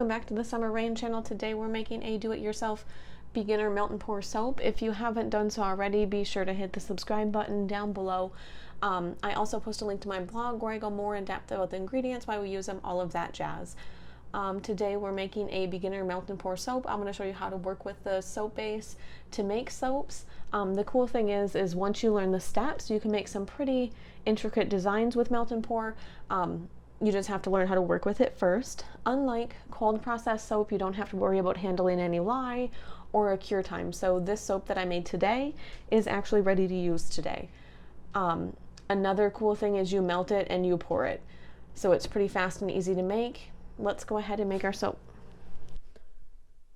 Welcome back to the Summer Rain channel. Today we're making a do-it-yourself beginner melt and pour soap. If you haven't done so already, be sure to hit the subscribe button down below. I also post a link to my blog where I go more in depth about the ingredients, why we use them, all of that jazz. Today we're making a beginner melt and pour soap. I'm going to show you how to work with the soap base to make soaps. The cool thing is once you learn the steps, you can make some pretty intricate designs with melt and pour. You just have to learn how to work with it first. Unlike cold process soap, you don't have to worry about handling any lye or a cure time. So this soap that I made today is actually ready to use today. Another cool thing is you melt it and you pour it. So it's pretty fast and easy to make. Let's go ahead and make our soap.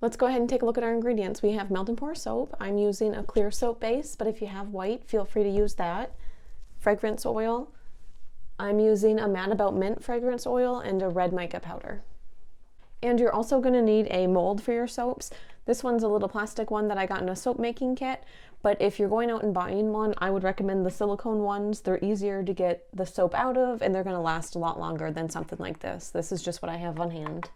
Let's go ahead and take a look at our ingredients. We have melt and pour soap. I'm using a clear soap base, but if you have white, feel free to use that. Fragrance oil. I'm using a Mad About Mint fragrance oil and a red mica powder. And you're also going to need a mold for your soaps. This one's a little plastic one that I got in a soap making kit, but if you're going out and buying one, I would recommend the silicone ones. They're easier to get the soap out of, and they're going to last a lot longer than something like this. This is just what I have on hand.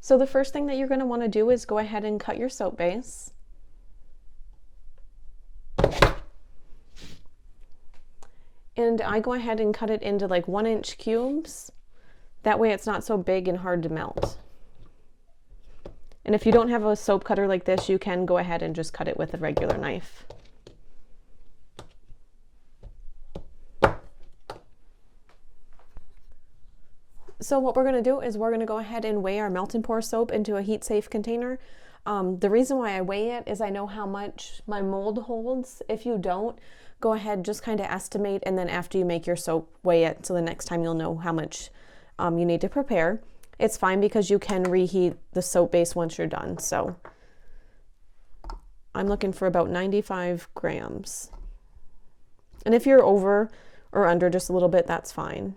So the first thing that you're going to want to do is go ahead and cut your soap base. And I go ahead and cut it into like 1-inch cubes. That way it's not so big and hard to melt. And if you don't have a soap cutter like this, you can go ahead and just cut it with a regular knife. So what we're going to do is we're going to go ahead and weigh our melt and pour soap into a heat safe container. The reason why I weigh it is I know how much my mold holds. If you don't, go ahead, just kind of estimate, and then after you make your soap, weigh it, so the next time you'll know how much you need to prepare. It's fine because you can reheat the soap base once you're done. So I'm looking for about 95 grams. And if you're over or under just a little bit, that's fine.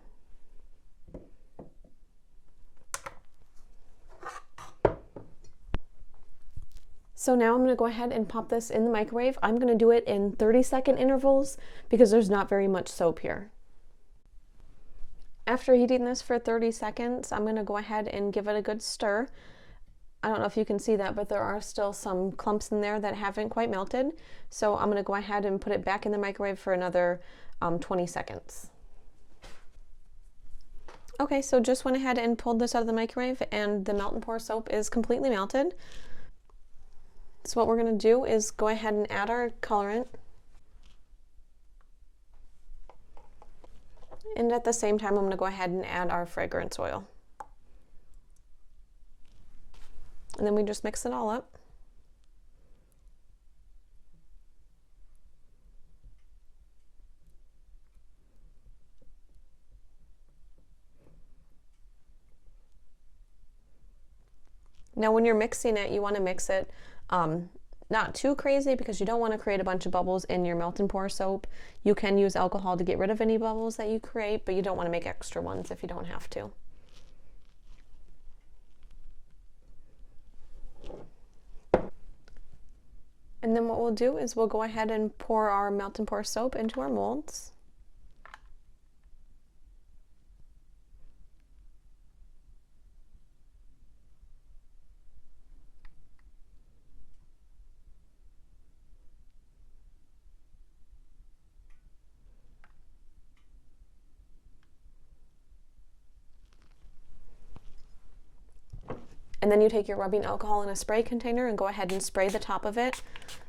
So now I'm going to go ahead and pop this in the microwave. I'm going to do it in 30-second intervals because there's not very much soap here. After heating this for 30 seconds, I'm going to go ahead and give it a good stir. I don't know if you can see that, but there are still some clumps in there that haven't quite melted. So I'm going to go ahead and put it back in the microwave for another 20 seconds. Okay, so just went ahead and pulled this out of the microwave, and the melt and pour soap is completely melted. So what we're going to do is go ahead and add our colorant. And at the same time, I'm going to go ahead and add our fragrance oil. And then we just mix it all up. Now when you're mixing it, you want to mix it not too crazy because you don't want to create a bunch of bubbles in your melt and pour soap. You can use alcohol to get rid of any bubbles that you create, but you don't want to make extra ones if you don't have to. And then what we'll do is we'll go ahead and pour our melt and pour soap into our molds. And then you take your rubbing alcohol in a spray container and go ahead and spray the top of it.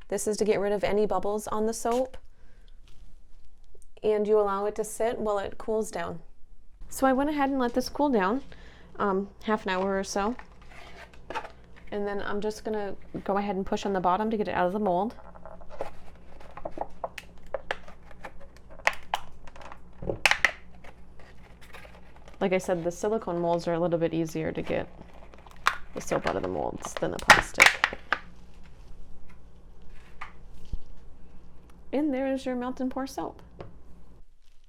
This is to get rid of any bubbles on the soap. And you allow it to sit while it cools down. So I went ahead and let this cool down, half an hour or so. And then I'm just gonna go ahead and push on the bottom to get it out of the mold. Like I said, the silicone molds are a little bit easier to get the soap out of the molds than the plastic. And there's your melt and pour soap.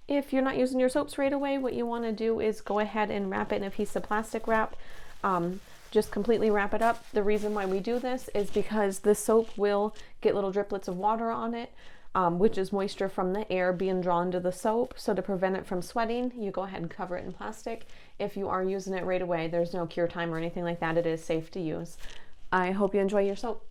If you're not using your soaps right away, what you want to do is go ahead and wrap it in a piece of plastic wrap. Just completely wrap it up. The reason why we do this is because the soap will get little driplets of water on it. which is moisture from the air being drawn to the soap. So to prevent it from sweating, you go ahead and cover it in plastic. If you are using it right away, there's no cure time or anything like that. It is safe to use. I hope you enjoy your soap.